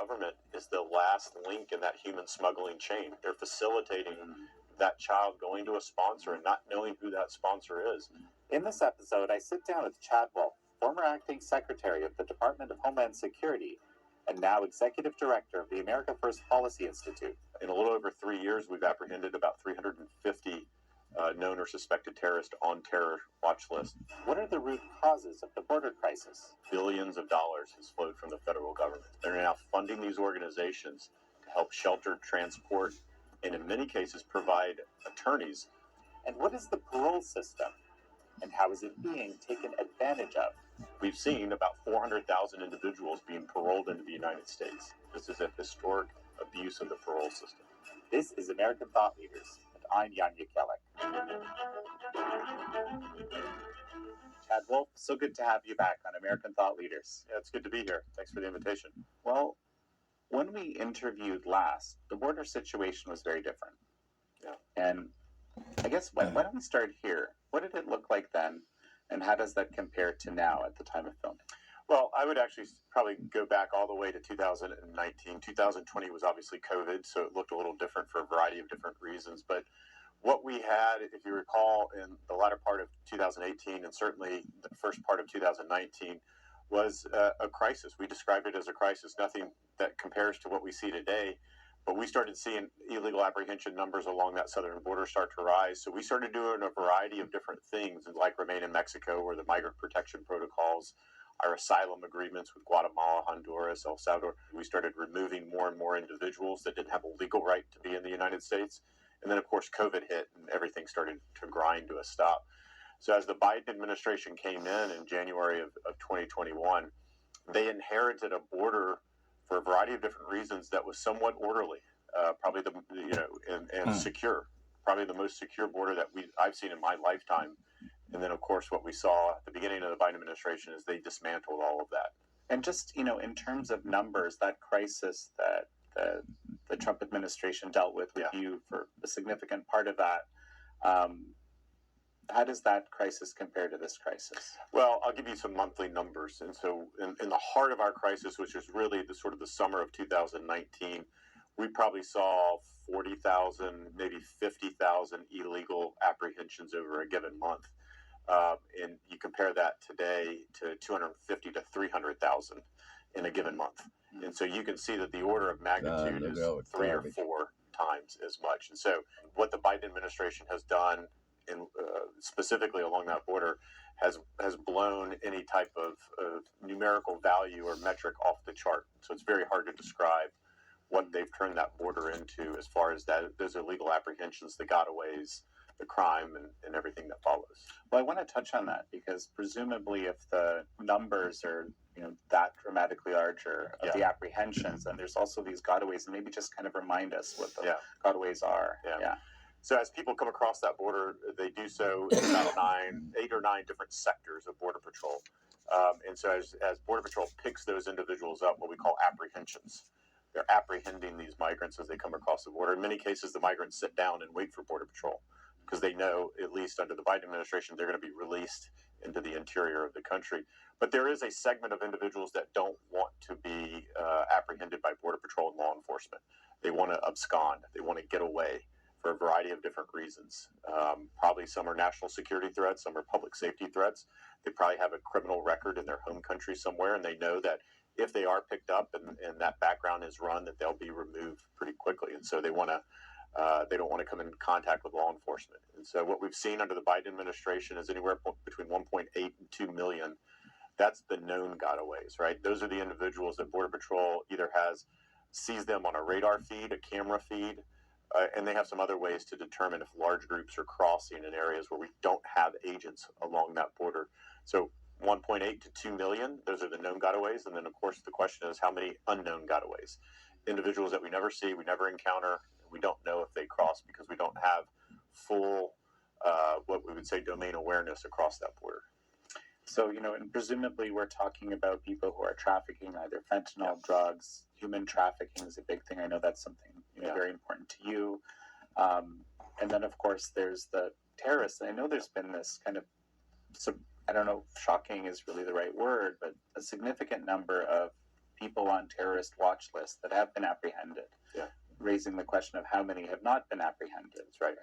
government is the last link in that human smuggling chain. They're facilitating that child going to a sponsor and not knowing who that sponsor is. In this episode, I sit down with Chad Wolf, former acting secretary of the Department of Homeland Security and now executive director of the America First Policy Institute. In a little over 3 years, we've apprehended about 350 known or suspected terrorists on terror watch list. What are the root causes of the border crisis? Billions of dollars has flowed from the federal government. They're now funding these organizations to help shelter, transport, and in many cases provide attorneys. And what is the parole system? And how is it being taken advantage of? We've seen about 400,000 individuals being paroled into the United States. This is a historic abuse of the parole system. This is American Thought Leaders, and I'm Yanya Kellick. Chad Wolf, so good to have you back on American Thought Leaders. Yeah, it's good to be here. Thanks for the invitation. Well, when we interviewed last, the border situation was very different. Yeah. And I guess, why don't we start here? What did it look like then, and how does that compare to now at the time of filming? Well, I would actually probably go back all the way to 2019. 2020 was obviously COVID, so it looked a little different for a variety of different reasons. But what we had, if you recall, in the latter part of 2018 and certainly the first part of 2019 was a crisis. We described it as a crisis, nothing that compares to what we see today. But we started seeing illegal apprehension numbers along that southern border start to rise. So we started doing a variety of different things, like Remain in Mexico or the migrant protection protocols, our asylum agreements with Guatemala, Honduras, El Salvador. We started removing more and more individuals that didn't have a legal right to be in the United States. And then, of course, COVID hit and everything started to grind to a stop. So as the Biden administration came in January of 2021, they inherited a border for a variety of different reasons that was somewhat orderly, probably and secure, probably the most secure border that I've seen in my lifetime. And then, of course, what we saw at the beginning of the Biden administration is they dismantled all of that. And just, in terms of numbers, that crisis that the Trump administration dealt with you for a significant part of that, how does that crisis compare to this crisis? Well, I'll give you some monthly numbers. And so in the heart of our crisis, which is really the summer of 2019, we probably saw 40,000, maybe 50,000 illegal apprehensions over a given month. And you compare that today to 250 to 300,000 in a given month. And so you can see that the order of magnitude is 3 or 4 times as much. And so what the Biden administration has done, specifically along that border, has blown any type of numerical value or metric off the chart. So it's very hard to describe what they've turned that border into as far as those illegal apprehensions, the gotaways, the crime, and everything that follows. Well, I want to touch on that because presumably if the numbers are that dramatically larger of the apprehensions, and there's also these gotaways, and maybe just kind of remind us what the gotaways are. Yeah. So as people come across that border, they do so in about 8 or 9 different sectors of Border Patrol. And so as Border Patrol picks those individuals up, what we call apprehensions, they're apprehending these migrants as they come across the border. In many cases, the migrants sit down and wait for Border Patrol because they know, at least under the Biden administration, they're going to be released into the interior of the country. But there is a segment of individuals that don't want to be apprehended by Border Patrol and law enforcement. They want to abscond. They want to get away for a variety of different reasons. Probably some are national security threats, some are public safety threats. They probably have a criminal record in their home country somewhere, and they know that if they are picked up and that background is run, that they'll be removed pretty quickly. And so they don't want to come in contact with law enforcement. And so what we've seen under the Biden administration is anywhere between 1.8 and 2 million. That's the known gotaways, right? Those are the individuals that Border Patrol either sees them on a radar feed, a camera feed, and they have some other ways to determine if large groups are crossing in areas where we don't have agents along that border. So 1.8 to 2 million, those are the known gotaways. And then, of course, the question is how many unknown gotaways? Individuals that we never see, we never encounter, we don't know if they cross because we don't have full, what we would say, domain awareness across that border. So, and presumably we're talking about people who are trafficking either fentanyl, drugs, human trafficking is a big thing. I know that's something very important to you. And then, of course, there's the terrorists. And I know there's been this kind of, I don't know if shocking is really the right word, but a significant number of people on terrorist watch lists that have been apprehended. Yeah. Raising the question of how many have not been apprehended. That's right.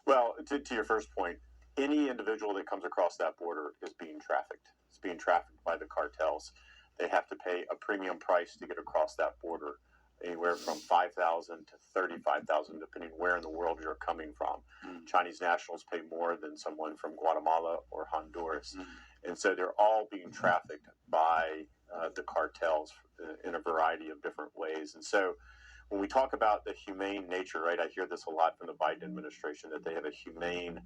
Well, to your first point, any individual that comes across that border is being trafficked. It's being trafficked by the cartels. They have to pay a premium price to get across that border, anywhere from $5,000 to $35,000, depending where in the world you're coming from. Chinese nationals pay more than someone from Guatemala or Honduras. And so they're all being trafficked by the cartels in a variety of different ways. And so when we talk about the humane nature, right, I hear this a lot from the Biden administration, that they have a humane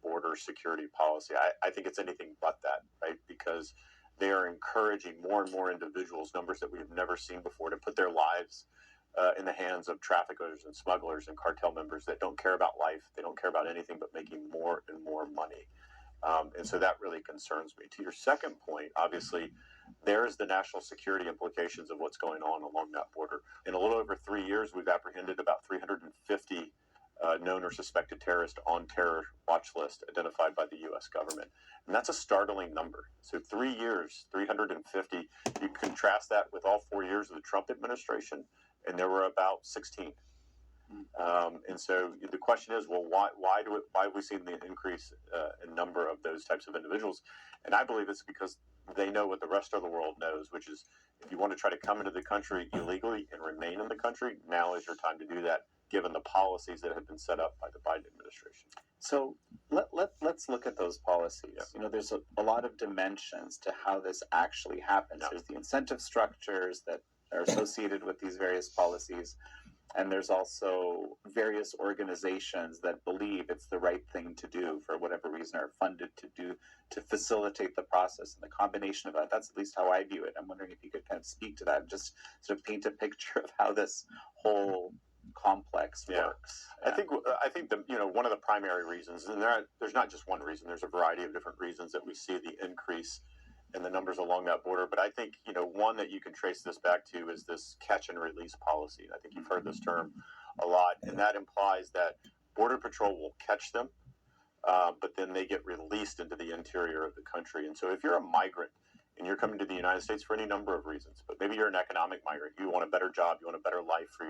border security policy. I think it's anything but that, right, because they are encouraging more and more individuals, numbers that we have never seen before, to put their lives in the hands of traffickers and smugglers and cartel members that don't care about life. They don't care about anything but making more and more money. And so that really concerns me. To your second point, obviously, there's the national security implications of what's going on along that border. In a little over 3 years, we've apprehended about 350 known or suspected terrorists on terror watch list identified by the U.S. government. And that's a startling number. So 3 years, 350. You contrast that with all 4 years of the Trump administration, and there were about 16. And so the question is, well, why have we seen the increase in number of those types of individuals? And I believe it's because they know what the rest of the world knows, which is if you want to try to come into the country illegally and remain in the country, now is your time to do that, given the policies that have been set up by the Biden administration. So let's look at those policies. Yeah. You know, there's a lot of dimensions to how this actually happens. Yeah. There's the incentive structures that are associated with these various policies. And there's also various organizations that believe it's the right thing to do for whatever reason, are funded to facilitate the process. And the combination of that, that's at least how I view it. I'm wondering if you could kind of speak to that and just sort of paint a picture of how this whole complex works. Yeah. I think one of the primary reasons, and there's not just one reason, there's a variety of different reasons that we see the increase in the numbers along that border. But I think, one that you can trace this back to is this catch and release policy. I think you've heard this term a lot, and that implies that Border Patrol will catch them, but then they get released into the interior of the country. And so if you're a migrant and you're coming to the United States for any number of reasons, but maybe you're an economic migrant, you want a better job, you want a better life for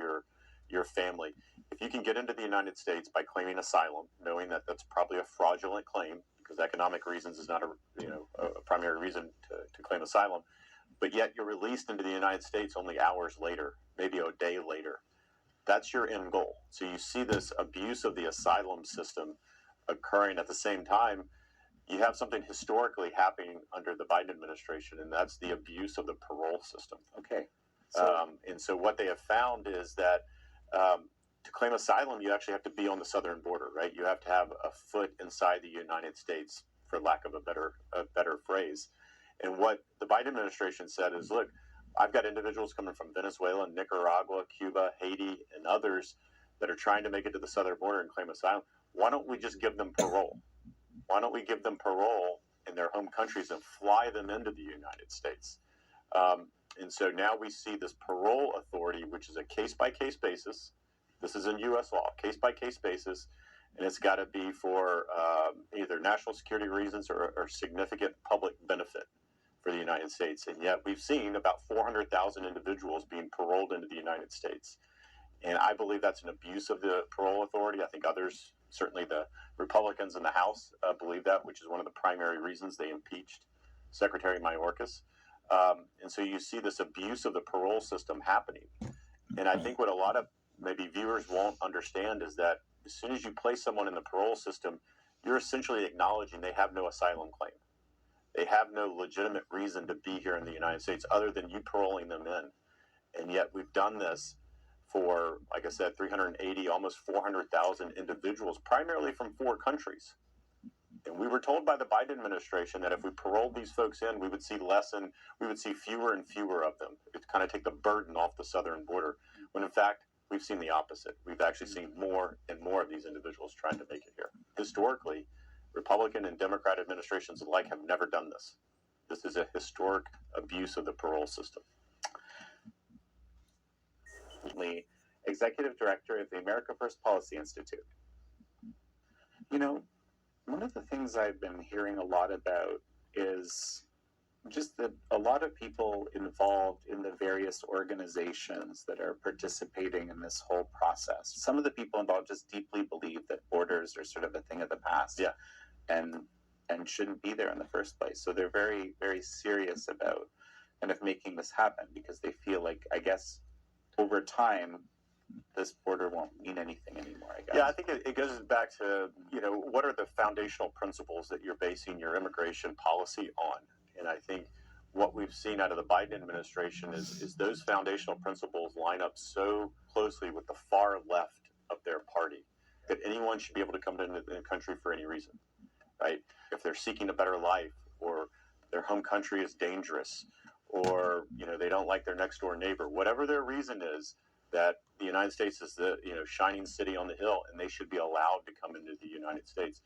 your family, if you can get into the United States by claiming asylum, knowing that that's probably a fraudulent claim, because economic reasons is not a primary reason to claim asylum, but yet you're released into the United States only hours later, maybe a day later. That's your end goal. So you see this abuse of the asylum system occurring at the same time. You have something historically happening under the Biden administration, and that's the abuse of the parole system. Okay. And so what they have found is that to claim asylum, you actually have to be on the southern border, right? You have to have a foot inside the United States, for lack of a better phrase. And what the Biden administration said is, look, I've got individuals coming from Venezuela, Nicaragua, Cuba, Haiti, and others that are trying to make it to the southern border and claim asylum. Why don't we just give them parole? Why don't we give them parole in their home countries and fly them into the United States? And so now we see this parole authority, which is a case-by-case basis. This is in U.S. law, case-by-case basis, and it's got to be for either national security reasons or significant public benefit for the United States. And yet we've seen about 400,000 individuals being paroled into the United States. And I believe that's an abuse of the parole authority. I think others, certainly the Republicans in the House, believe that, which is one of the primary reasons they impeached Secretary Mayorkas. And so you see this abuse of the parole system happening. And I think what a lot of maybe viewers won't understand is that as soon as you place someone in the parole system, you're essentially acknowledging they have no asylum claim. They have no legitimate reason to be here in the United States other than you paroling them in. And yet we've done this for, like I said, 380, almost 400,000 individuals, primarily from 4 countries. And we were told by the Biden administration that if we paroled these folks in, we would see fewer and fewer of them. It kind of take the burden off the southern border. When in fact, we've seen the opposite. We've actually seen more and more of these individuals trying to make it here. Historically, Republican and Democrat administrations alike have never done this. This is a historic abuse of the parole system. Executive Director of the America First Policy Institute. One of the things I've been hearing a lot about is just that a lot of people involved in the various organizations that are participating in this whole process. Some of the people involved just deeply believe that borders are sort of a thing of the past, Yeah. and shouldn't be there in the first place. So they're very, very serious about kind of making this happen because they feel like, I guess, over time, this border won't mean anything anymore, I guess. Yeah, I think it goes back to, what are the foundational principles that you're basing your immigration policy on? And I think what we've seen out of the Biden administration is those foundational principles line up so closely with the far left of their party that anyone should be able to come to the country for any reason, right? If they're seeking a better life, or their home country is dangerous, or they don't like their next door neighbor, whatever their reason is, that the United States is the shining city on the hill, and they should be allowed to come into the United States.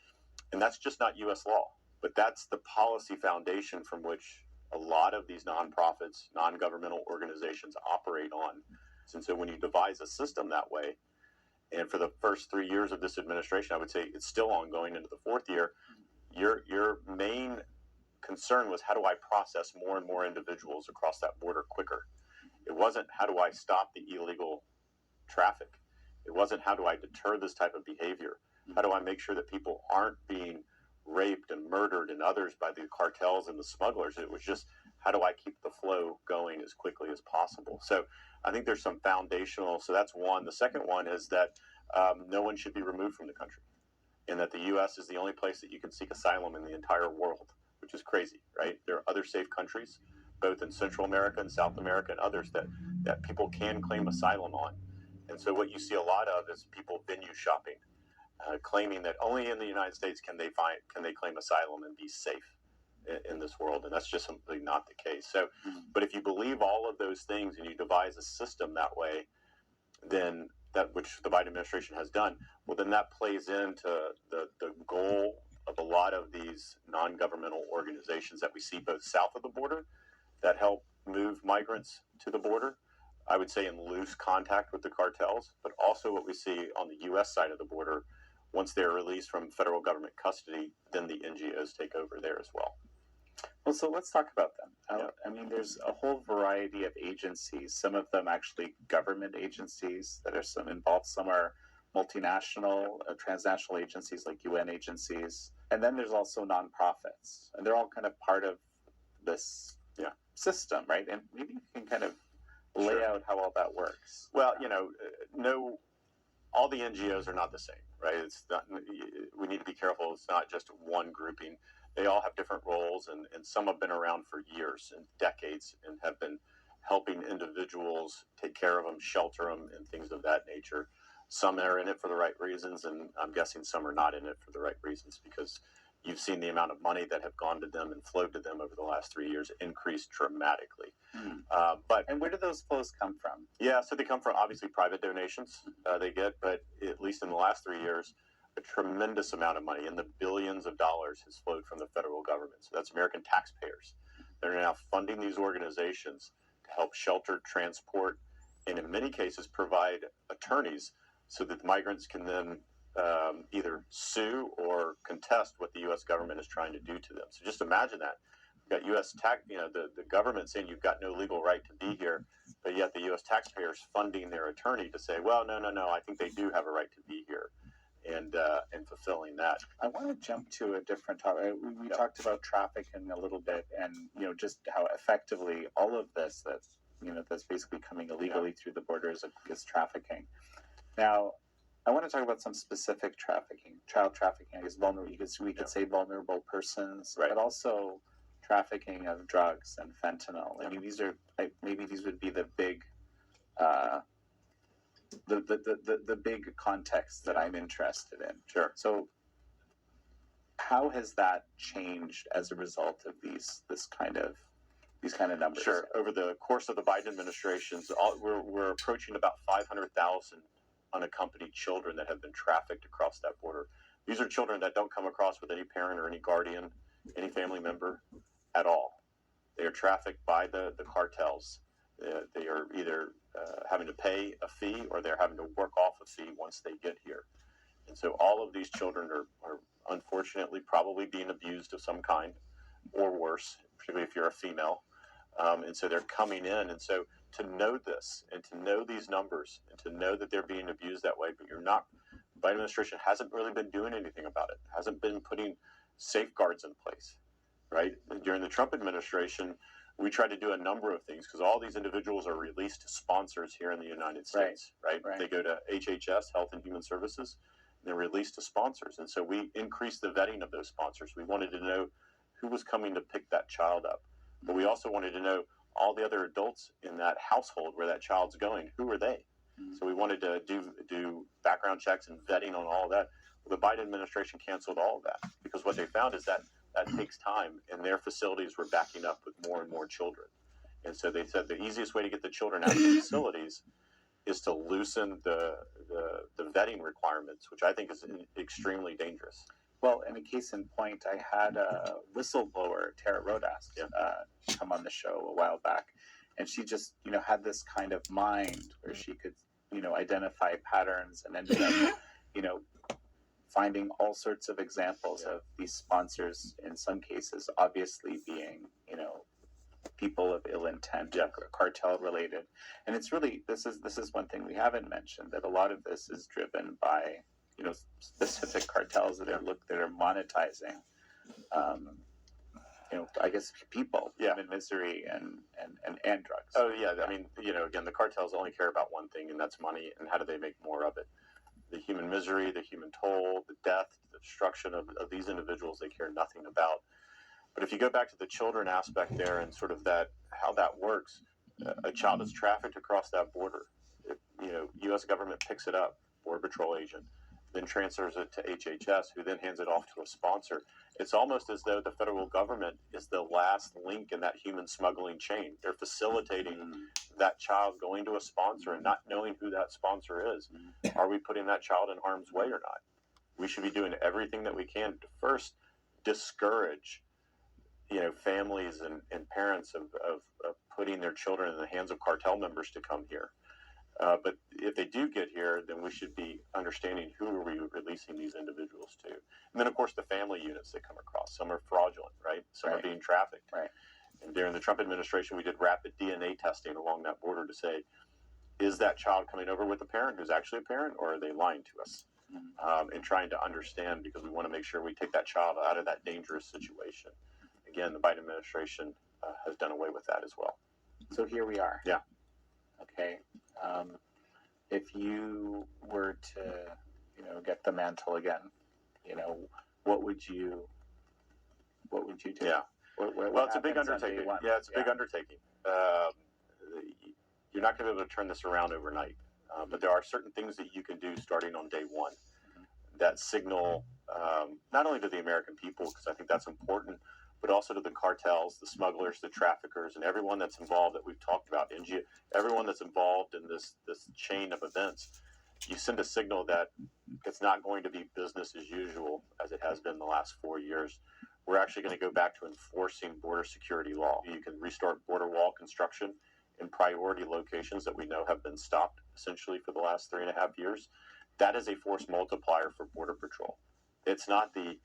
And that's just not U.S. law, but that's the policy foundation from which a lot of these nonprofits, non-governmental organizations operate on. And so when you devise a system that way, and for the first 3 years of this administration, I would say it's still ongoing into the fourth year, your main concern was, how do I process more and more individuals across that border quicker? It wasn't, how do I stop the illegal traffic? It wasn't, how do I deter this type of behavior? How do I make sure that people aren't being raped and murdered and others by the cartels and the smugglers? It was just, how do I keep the flow going as quickly as possible? So I think there's some foundational, so that's one. The second one is that no one should be removed from the country, and that the U.S. is the only place that you can seek asylum in the entire world, which is crazy, right? There are other safe countries, both in Central America and South America and others, that people can claim asylum on. And so what you see a lot of is people venue shopping, claiming that only in the United States can they claim asylum and be safe in this world, and that's just simply not the case. So, but if you believe all of those things and you devise a system that way, then that, which the Biden administration has done, well, then that plays into the goal of a lot of these non-governmental organizations that we see both south of the border that help move migrants to the border, I would say in loose contact with the cartels, but also what we see on the U.S. side of the border. Once they're released from federal government custody, then the NGOs take over there as well. Well, so let's talk about them. I mean, there's a whole variety of agencies, some of them actually government agencies that are some involved. Some are multinational, transnational agencies like UN agencies. And then there's also nonprofits. And they're all kind of part of this system, right? And maybe you can kind of lay out how all that works. Well, no, all the NGOs are not the same, right? It's not, we need to be careful. It's not just one grouping. They all have different roles, and some have been around for years and decades and have been helping individuals, take care of them, shelter them, and things of that nature. Some are in it for the right reasons, and I'm guessing some are not in it for the right reasons, because you've seen the amount of money that have gone to them and flowed to them over the last 3 years increase dramatically. And where do those flows come from? Yeah, so they come from obviously private donations they get, but at least in the last 3 years, a tremendous amount of money in the billions of dollars has flowed from the federal government. So that's American taxpayers. They're now funding these organizations to help shelter, transport, and in many cases provide attorneys so that migrants can then either sue or contest what the U.S. government is trying to do to them. So just imagine that. You've got U.S. the government saying you've got no legal right to be here, but yet the U.S. taxpayers funding their attorney to say, well, no, I think they do have a right to be here, and fulfilling that. I want to jump to a different topic. We talked about trafficking a little bit, and just how effectively all of this that's basically coming illegally through the borders is trafficking. Now, I want to talk about some specific trafficking, child trafficking. I guess vulnerable. We could say vulnerable persons, right, but also trafficking of drugs and fentanyl. I mean, these would be the big, the big context that I'm interested in. Sure. So, how has that changed as a result of these kind of numbers? Sure. Over the course of the Biden administrations, we're approaching about 500,000 unaccompanied children that have been trafficked across that border. These are children that don't come across with any parent or any guardian, any family member at all. They are trafficked by the cartels. They are either having to pay a fee, or they're having to work off a fee once they get here. And so all of these children are unfortunately probably being abused of some kind. or worse, particularly if you're a female. And so they're coming in. And so to know this and to know these numbers and to know that they're being abused that way, but you're not, the Biden administration hasn't really been doing anything about it, hasn't been putting safeguards in place, right? During the Trump administration, we tried to do a number of things because all these individuals are released to sponsors here in the United States, right? They go to HHS, Health and Human Services, and they're released to sponsors. And so we increased the vetting of those sponsors. We wanted to know who was coming to pick that child up. But we also wanted to know all the other adults in that household where that child's going. Who are they? So we wanted to do background checks and vetting on all of that. Well, the Biden administration canceled all of that because what they found is that takes time, and their facilities were backing up with more and more children. And so they said the easiest way to get the children out of the facilities is to loosen the vetting requirements, which I think is extremely dangerous. Well, in a case in point, I had a whistleblower, Tara Rodas, come on the show a while back, and she just, had this kind of mind where she could, identify patterns and ended up, finding all sorts of examples of these sponsors, in some cases, obviously being, people of ill intent, cartel related. And it's really, this is one thing we haven't mentioned, that a lot of this is driven by, specific cartels that are monetizing, I guess people, in misery and drugs. Oh yeah, I mean, again, the cartels only care about one thing, and that's money, and how do they make more of it? The human misery, the human toll, the death, the destruction of these individuals, they care nothing about. But if you go back to the children aspect there and sort of that, how that works, a child is trafficked across that border. U.S. government picks it up, Border Patrol agent, then transfers it to HHS, who then hands it off to a sponsor. It's almost as though the federal government is the last link in that human smuggling chain. They're facilitating that child going to a sponsor and not knowing who that sponsor is. Are we putting that child in harm's way or not? We should be doing everything that we can to first discourage families and parents of putting their children in the hands of cartel members to come here. But if they do get here, then we should be understanding who are we releasing these individuals to. And then, of course, the family units that come across. Some are fraudulent, right? Some are being trafficked. Right. And during the Trump administration, we did rapid DNA testing along that border to say, is that child coming over with a parent who's actually a parent, or are they lying to us? And trying to understand, because we want to make sure we take that child out of that dangerous situation. Again, the Biden administration has done away with that as well. So here we are. Yeah. Okay. If you were to, get the mantle again, what would you do? Yeah. Well, it's a big undertaking. Yeah, it's a big undertaking. You're not going to be able to turn this around overnight, but there are certain things that you can do starting on day one that signal not only to the American people, because I think that's important, but also to the cartels, the smugglers, the traffickers, and everyone that's involved that we've talked about, everyone that's involved in this chain of events. You send a signal that it's not going to be business as usual as it has been the last 4 years. We're actually going to go back to enforcing border security law. You can restart border wall construction in priority locations that we know have been stopped essentially for the last 3.5 years. That is a force multiplier for Border Patrol. It's not the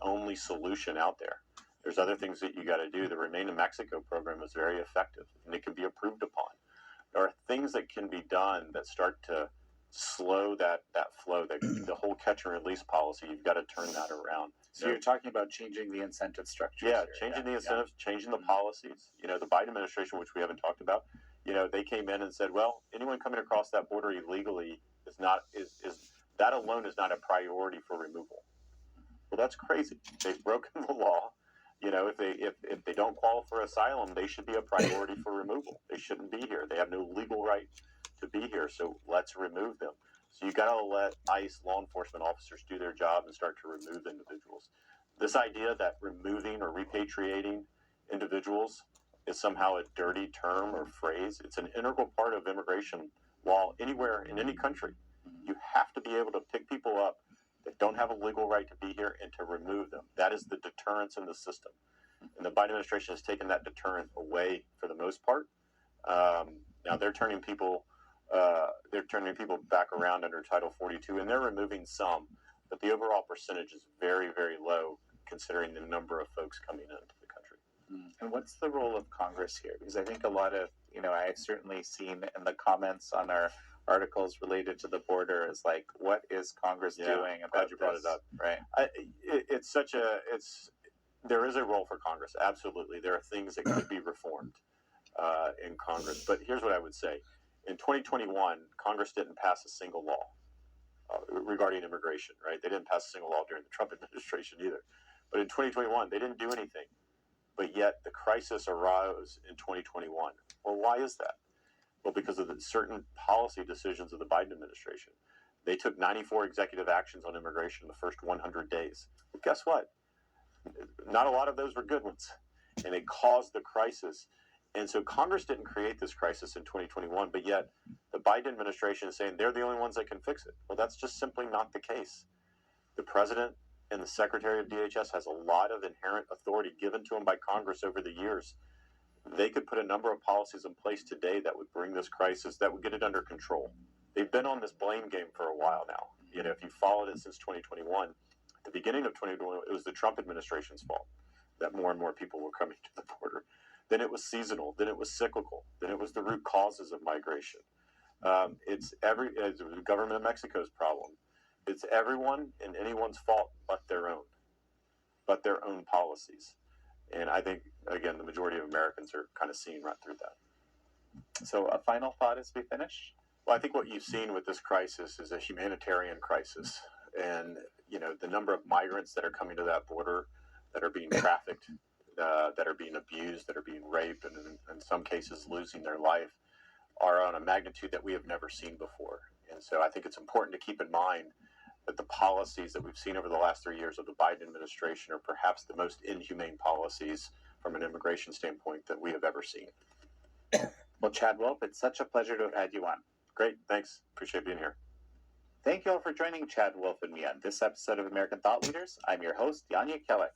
only solution out there. There's other things that you got to do. The Remain in Mexico program is very effective, and it can be approved upon. There are things that can be done that start to slow that flow. The whole catch and release policy, you've got to turn that around. So you're talking about changing the incentive structure. Yeah, changing the incentives, changing the policies. The Biden administration, which we haven't talked about, they came in and said, well, anyone coming across that border illegally is that alone is not a priority for removal. Well, that's crazy. They've broken the law. If they don't qualify for asylum, they should be a priority for removal. They shouldn't be here. They have no legal right to be here. So let's remove them. So you got to let ICE law enforcement officers do their job and start to remove individuals. This idea that removing or repatriating individuals is somehow a dirty term or phrase, it's an integral part of immigration law anywhere in any country. You have to be able to pick people up that don't have a legal right to be here and to remove them. That is the deterrence in the system. And the Biden administration has taken that deterrent away for the most part. Now they're turning people back around under Title 42, and they're removing some, but the overall percentage is very, very low considering the number of folks coming into the country. And what's the role of Congress here? Because I think a lot of, I've certainly seen in the comments on our articles related to the border is like, what is Congress doing about glad you brought this? it up. Right. There is a role for Congress. Absolutely. There are things that could be reformed in Congress. But here's what I would say. In 2021, Congress didn't pass a single law regarding immigration, right? They didn't pass a single law during the Trump administration either. But in 2021, they didn't do anything. But yet the crisis arose in 2021. Well, why is that? Well, because of the certain policy decisions of the Biden administration. They took 94 executive actions on immigration in the first 100 days. Well, guess what? Not a lot of those were good ones. And they caused the crisis. And so Congress didn't create this crisis in 2021, but yet the Biden administration is saying they're the only ones that can fix it. Well, that's just simply not the case. The president and the secretary of DHS has a lot of inherent authority given to them by Congress over the years. They could put a number of policies in place today that would bring this crisis, that would get it under control. They've been on this blame game for a while now. If you followed it since 2021, at the beginning of 2021, it was the Trump administration's fault that more and more people were coming to the border. Then it was seasonal. Then it was cyclical. Then it was the root causes of migration. It's the government of Mexico's problem. It's everyone and anyone's fault but their own policies. And I think, again, the majority of Americans are kind of seeing right through that. So a final thought as we finish? Well, I think what you've seen with this crisis is a humanitarian crisis. And, the number of migrants that are coming to that border, that are being trafficked, that are being abused, that are being raped, and in some cases losing their life, are on a magnitude that we have never seen before. And so I think it's important to keep in mind that the policies that we've seen over the last 3 years of the Biden administration are perhaps the most inhumane policies from an immigration standpoint that we have ever seen. Well, Chad Wolf, it's such a pleasure to have had you on. Great. Thanks. Appreciate being here. Thank you all for joining Chad Wolf and me on this episode of American Thought Leaders. I'm your host, Yanya Kellick.